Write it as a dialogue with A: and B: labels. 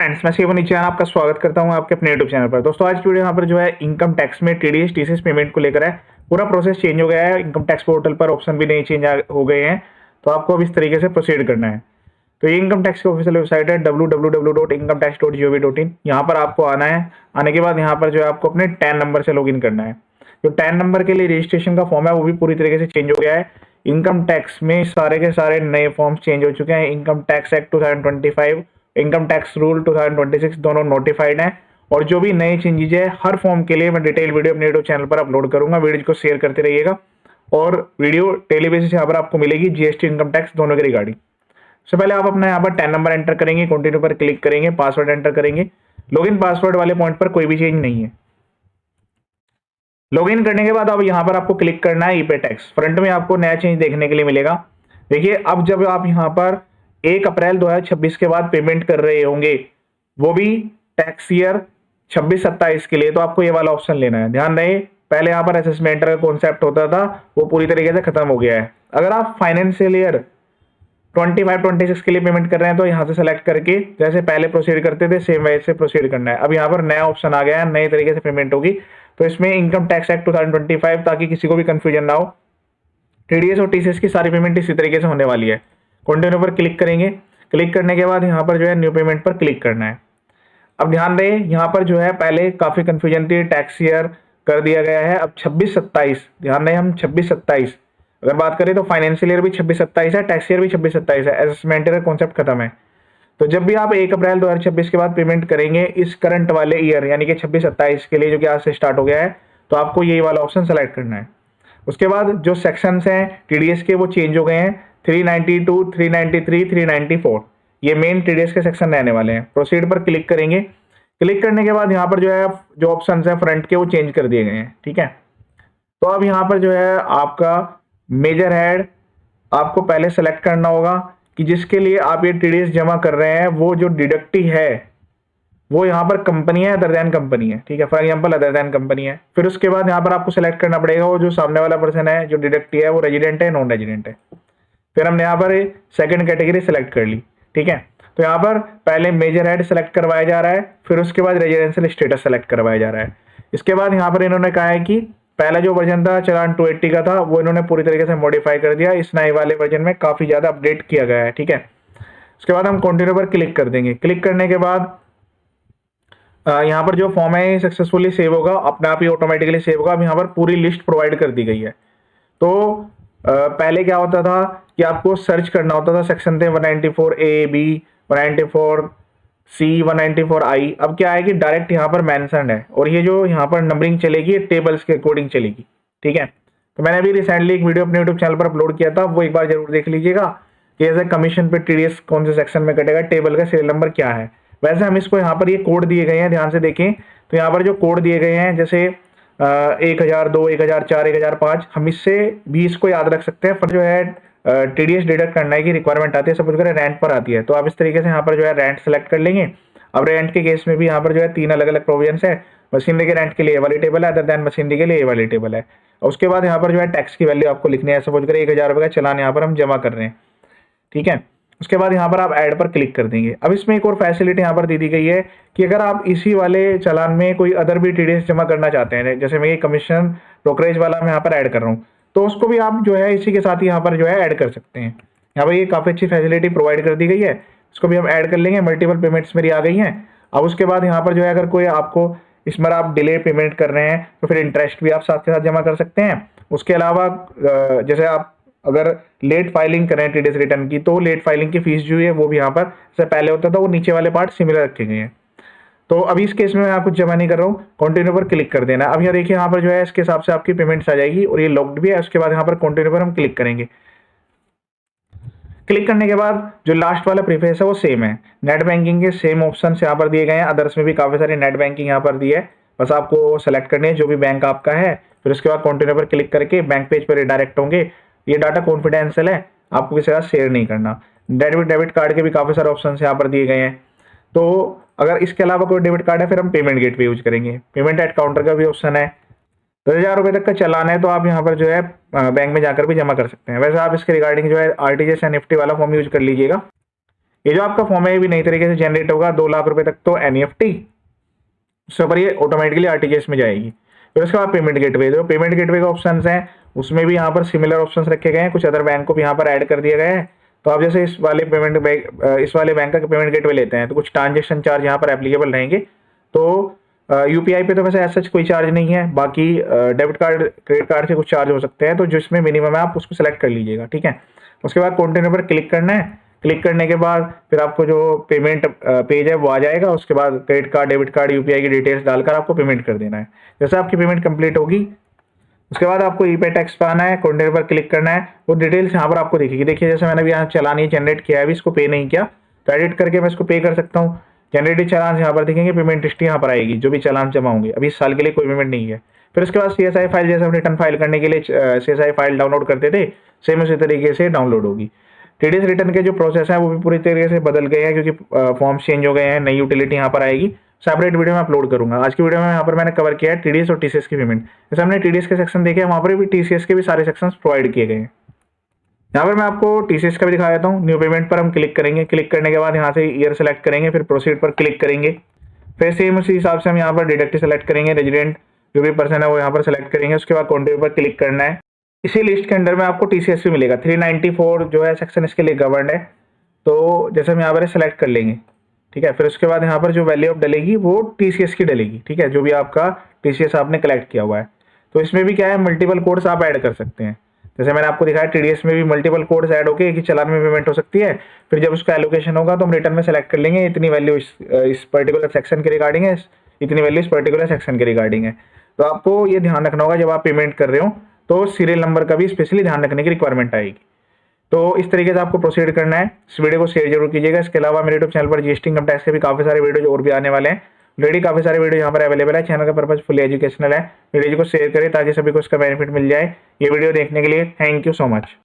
A: Friends, मैं शिव नीचे आपका स्वागत करता हूं आपके अपने यूट्यूब चैनल पर। दोस्तों, आज की वीडियो यहाँ पर जो है इनकम टैक्स में टीडीएस टीसीएस पेमेंट को लेकर है। पूरा प्रोसेस चेंज हो गया है। इनकम टैक्स पोर्टल पर ऑप्शन भी नहीं चेंज हो गए हैं, तो आपको अब इस तरीके से प्रोसीड करना है। तो ये इनकम टैक्स की ऑफिशियल वेबसाइट है www.incometax.gov.in। यहाँ पर आपको आना है। आने के बाद यहाँ पर जो है आपको अपने टैन नंबर से लॉगिन करना है। जो टैन नंबर के लिए रजिस्ट्रेशन का फॉर्म है वो भी पूरी तरीके से चेंज हो गया है। इनकम टैक्स में सारे के सारे नए फॉर्म्स चेंज हो चुके हैं। Income tax act 2025, income tax rule 2026 दोनों नोटिफाइड हैं। और जो भी नए चेंजेज है हर फॉर्म के लिए मैं डिटेल वीडियो अपने यूट्यूब चैनल पर अपलोड करूंगा। वीडियो को शेयर करते रहिएगा और वीडियो डेली बेसिस यहाँ पर आपको मिलेगी जीएसटी इनकम टैक्स दोनों के रिगार्डिंग। सबसे पहले आप अपना यहाँ पर टैन नंबर एंटर करेंगे, कंटिन्यू पर क्लिक करेंगे, पासवर्ड एंटर करेंगे। लॉगिन पासवर्ड वाले पॉइंट पर कोई भी चेंज नहीं है। लॉगिन करने के बाद अब यहाँ पर आपको क्लिक करना है ईपे टैक्स। फ्रंट में आपको नया चेंज देखने के लिए मिलेगा। देखिए, अब जब आप यहाँ पर 1 अप्रैल 2026 के बाद पेमेंट कर रहे होंगे, वो भी टैक्स ईयर 26-27 के लिए, तो आपको ये वाला ऑप्शन लेना है। ध्यान रहे, पहले यहाँ पर असेसमेंट का कॉन्सेप्ट होता था, वो पूरी तरीके से खत्म हो गया है। अगर आप फाइनेंशियल ईयर 25-26 के लिए पेमेंट कर रहे हैं तो यहाँ से सेलेक्ट करके जैसे पहले प्रोसीड करते थे सेम वैसे से प्रोसीड करना है। अब यहाँ पर नया ऑप्शन आ गया है, नए तरीके से पेमेंट होगी। तो इसमें इनकम टैक्स एक्ट 2025, ताकि किसी को भी कंफ्यूजन ना हो, टीडीएस और टीसीएस की सारी पेमेंट इसी तरीके से होने वाली है। कंटिन्यू पर क्लिक करेंगे। क्लिक करने के बाद यहाँ पर जो है न्यू पेमेंट पर क्लिक करना है। अब ध्यान रहे, यहाँ पर जो है पहले काफी कंफ्यूजन थी, टैक्स ईयर कर दिया गया है अब 26-27। ध्यान रहे, हम 26-27 अगर बात करें तो फाइनेंशियल ईयर भी 26-27 है, टैक्स ईयर भी 26-27 है। असेसमेंट का कॉन्सेप्ट खत्म है। तो जब भी आप 1 अप्रैल 2026 के बाद पेमेंट करेंगे इस करंट वाले ईयर यानी कि 26-27 के लिए, जो कि आज से स्टार्ट हो गया है, तो आपको यही वाला ऑप्शन सेलेक्ट करना है। उसके बाद जो सेक्शंस हैं टीडीएस के वो चेंज हो गए हैं। 392, 393, 394 ये मेन टीडीएस के सेक्शन रहने वाले हैं। प्रोसीड पर क्लिक करेंगे। क्लिक करने के बाद यहाँ पर जो है जो ऑप्शंस हैं फ्रंट के वो चेंज कर दिए गए हैं। ठीक है, तो अब यहाँ पर जो है आपका मेजर हेड आपको पहले सेलेक्ट करना होगा कि जिसके लिए आप ये टीडीएस जमा कर रहे हैं वो जो डिडक्टी है वो यहाँ पर कंपनी है, अदर देन कंपनी है। ठीक है, for example other than company है। फिर उसके बाद यहाँ पर आपको सेलेक्ट करना पड़ेगा वो जो सामने वाला पर्सन है जो डिडक्टी है वो रेजिडेंट है, नॉन रेजिडेंट है। फिर हमने यहाँ पर सेकंड कैटेगरी सेलेक्ट कर ली। ठीक है, तो यहाँ पर पहले मेजर हेड सेलेक्ट करवाया जा रहा है, फिर उसके बाद रेजिडेंशियल स्टेटस सेलेक्ट करवाया जा रहा है। इसके बाद यहाँ पर इन्होंने कहा है कि पहला जो वर्जन था चलान 280 का था वो इन्होंने पूरी तरीके से मॉडिफाई कर दिया। इस नए वाले वर्जन में काफी ज्यादा अपडेट किया गया है। ठीक है, उसके बाद हम कंटिन्यू पर क्लिक कर देंगे। क्लिक करने के बाद यहाँ पर जो फॉर्म है सक्सेसफुली सेव होगा, अपने आप ही ऑटोमेटिकली सेव होगा। अब यहाँ पर पूरी लिस्ट प्रोवाइड कर दी गई है। तो पहले क्या होता था कि आपको सर्च करना होता था, सेक्शन थे 194A, B, 194C, 194I। अब क्या है कि डायरेक्ट यहाँ पर मेंशन है और ये जो यहाँ पर नंबरिंग चलेगी टेबल्स के अकॉर्डिंग चलेगी। ठीक है, तो मैंने अभी रिसेंटली एक वीडियो अपने यूट्यूब चैनल पर अपलोड किया था, वो एक बार जरूर देख लीजिएगा कि ऐसे कमीशन पे टीडीएस कौन से सेक्शन में कटेगा, टेबल का सीरियल नंबर क्या है। वैसे हम इसको यहाँ पर ये कोड दिए गए हैं, ध्यान से देखें। तो यहाँ पर जो कोड दिए गए हैं जैसे 1002, 1004, 1005, हम इससे भी इसको याद रख सकते हैं। पर जो है टीडीएस डिडक्ट करने की रिक्वायरमेंट आती है, सपोज करें रेंट पर आती है, तो आप इस तरीके से यहाँ पर जो है रेंट सेलेक्ट कर लेंगे। अब रेंट के केस में भी यहाँ पर जो है 3 अलग अलग प्रोविजंस है। मशीनरी के रेंट के लिए ये वाली टेबल है, अदर देन मशीनरी के लिए ये वाली टेबल है। और उसके बाद यहाँ पर जो है टैक्स की वैल्यू आपको लिखनी है। सपोज करें 1000 रुपये का चालान यहाँ पर हम जमा कर रहे हैं। ठीक है, उसके बाद यहाँ पर आप ऐड पर क्लिक कर देंगे। अब इसमें एक और फैसिलिटी यहाँ पर दे दी गई है कि अगर आप इसी वाले चालान में कोई अदर भी टीडीएस जमा करना चाहते हैं, जैसे मैं ये कमीशन ब्रोकरेज वाला मैं यहाँ पर ऐड कर रहा हूँ, तो उसको भी आप जो है इसी के साथ ही यहाँ पर जो है ऐड कर सकते हैं। यहाँ पर ये काफ़ी अच्छी फैसिलिटी प्रोवाइड कर दी गई है, इसको भी हम ऐड कर लेंगे। मल्टीपल पेमेंट्स मेरी आ गई हैं। अब उसके बाद यहाँ पर जो है अगर कोई आपको इसमें आप डिले पेमेंट कर रहे हैं तो फिर इंटरेस्ट भी आप साथ के साथ जमा कर सकते हैं। उसके अलावा जैसे आप अगर लेट फाइलिंग करें टीडीएस रिटर्न की, तो लेट फाइलिंग की फीस जो है वो भी यहाँ पर जैसे पहले होता था वो नीचे वाले पार्ट सिमिलर रखे गए हैं। तो अभी इस केस में मैं कुछ जमा नहीं कर रहा हूँ, कंटिन्यू पर क्लिक कर देना। अब यहाँ देखिए यहाँ पर जो है इसके हिसाब से आपकी पेमेंट्स आ जाएगी और ये लॉक्ड भी है। उसके बाद यहाँ पर कंटिन्यू पर हम क्लिक करेंगे। क्लिक करने के बाद जो लास्ट वाला प्रीफेस है वो सेम है। नेट बैंकिंग के सेम ऑप्शन यहाँ पर दिए गए हैं, अदर्स में भी काफी सारे नेट बैंकिंग यहाँ पर दी है। बस आपको सेलेक्ट करनी है जो भी बैंक आपका है। फिर उसके बाद कंटिन्यू पर क्लिक करके बैंक पेज पर रिडायरेक्ट होंगे। ये डाटा कॉन्फिडेंशियल है, आपको किसी का शेयर नहीं करना। डेबिट कार्ड के भी काफी सारे ऑप्शन यहाँ पर दिए गए हैं। तो अगर इसके अलावा कोई डेबिट कार्ड है फिर हम पेमेंट गेटवे यूज करेंगे। पेमेंट एट काउंटर का भी ऑप्शन है। 10,000 रुपये तक का चालान है तो आप यहाँ पर जो है बैंक में जाकर भी जमा कर सकते हैं। वैसे आप इसके रिगार्डिंग जो है आरटीजीएस एनईएफटी वाला फॉर्म यूज कर लीजिएगा। ये जो आपका फॉर्म है ये भी नई तरीके से जनरेट होगा। 2 लाख रुपए तक तो एनईएफटी, उसके ऊपर ये ऑटोमेटिकली आरटीजीएस में जाएगी। फिर उसके बाद पेमेंट गेटवे, जो पेमेंट गेटवे का ऑप्शन है उसमें भी यहाँ पर सिमिलर ऑप्शंस रखे गए हैं, कुछ अदर बैंक को भी यहाँ पर ऐड कर दिया गया है। तो आप जैसे इस वाले बैंक का पेमेंट गेटवे लेते हैं तो कुछ ट्रांजेक्शन चार्ज यहाँ पर एप्लीकेबल रहेंगे। तो यूपीआई पे तो वैसे ऐसा कोई चार्ज नहीं है, बाकी डेबिट कार्ड क्रेडिट कार्ड से कुछ चार्ज हो सकते हैं, तो जिसमें मिनिमम है आप उसको सेलेक्ट कर लीजिएगा, ठीक है। उसके बाद कंटिन्यू पर क्लिक करना है। क्लिक करने के बाद फिर आपको जो पेमेंट पेज है वो आ जाएगा। उसके बाद credit card debit card UPI की डिटेल्स डालकर आपको पेमेंट कर देना है। जैसे आपकी पेमेंट कंप्लीट होगी उसके बाद आपको ई पे टैक्स पे आना है, कंटिन्यू पर क्लिक करना है। वो डिटेल्स यहाँ पर आपको दिखेगी। देखिए जैसे मैंने अभी यहाँ चालान ये जनरेट किया है, अभी इसको पे नहीं किया, तो एडिट करके मैं इसको पे कर सकता हूँ। जनरेटेड चालान यहाँ पर दिखेंगे, पेमेंट हिस्ट्री यहाँ पर आएगी, जो भी चालान जमा होंगे। अभी इस साल के लिए कोई पेमेंट नहीं है। फिर उसके बाद सीएसआई फाइल, जैसे हम रिटर्न फाइल करने के लिए सीएसआई फाइल डाउनलोड करते थे, सेम उसी तरीके से डाउनलोड होगी। टीडीएस रिटर्न के जो प्रोसेस है वो भी पूरी तरीके से बदल गए हैं, क्योंकि फॉर्म्स चेंज हो गए हैं, नई यूटिलिटी यहाँ पर आएगी। सेपरेट वीडियो में अपलोड करूंगा। आज की वीडियो में यहाँ पर मैंने कवर किया है टीडीएस और टीसीएस की पेमेंट। जैसे हमने टीडीएस के सेक्शन देखे, वहाँ पर भी टीसीएस के भी सारे सेक्शंस प्रोवाइड किए गए हैं। यहाँ पर मैं आपको टीसीएस का भी दिखा देता हूँ। न्यू पेमेंट पर हम क्लिक करेंगे। क्लिक करने के बाद यहाँ से ईयर सेलेक्ट करेंगे, फिर प्रोसीड पर क्लिक करेंगे। फिर सेम उसी हिसाब से हम यहाँ पर डिडक्टिव सेलेक्ट करेंगे, रेजिडेंट जो भी पर्सन है वो यहाँ पर सेलेक्ट करेंगे। उसके बाद कंटिन्यू पर क्लिक करना है। इसी लिस्ट के अंदर में आपको टीसीएस भी मिलेगा। 394 जो है सेक्शन इसके लिए गवर्नड है। तो जैसे हम यहाँ पर सेलेक्ट कर लेंगे, ठीक है। फिर उसके बाद यहाँ पर जो वैल्यू ऑफ डलेगी वो टीसीएस की डलेगी, ठीक है, जो भी आपका टीसीएस आपने कलेक्ट किया हुआ है। तो इसमें भी क्या है, मल्टीपल कोड्स आप ऐड कर सकते हैं। जैसे मैंने आपको दिखाया टीडीएस में भी मल्टीपल कोड्स ऐड होके एक ही चालान में पेमेंट हो सकती है। फिर जब उसका एलोकेशन होगा तो हम रिटर्न में सेलेक्ट कर लेंगे, इतनी वैल्यू इस पर्टिकुलर सेक्शन के रिगार्डिंग है, इतनी वैल्यू इस पर्टिकुलर सेक्शन के रिगार्डिंग है। तो आपको ये ध्यान रखना होगा जब आप पेमेंट कर रहे हो, तो सीरियल नंबर का भी स्पेशली ध्यान रखने की रिक्वायरमेंट आएगी। तो इस तरीके से आपको प्रोसीड करना है। इस वीडियो को शेयर जरूर कीजिएगा। इसके अलावा मेरे यूट्यूब चैनल पर जीएसटी इनकम टैक्स के भी काफी सारे वीडियो और भी आने वाले हैं। ऑलरेडी काफी सारे वीडियो यहाँ पर अवेलेबल है। चैनल का पर्पज फुली एजुकेशनल है। वीडियो को शेयर करें ताकि सभी को इसका बेनिफिट मिल जाए। ये वीडियो देखने के लिए थैंक यू सो मच।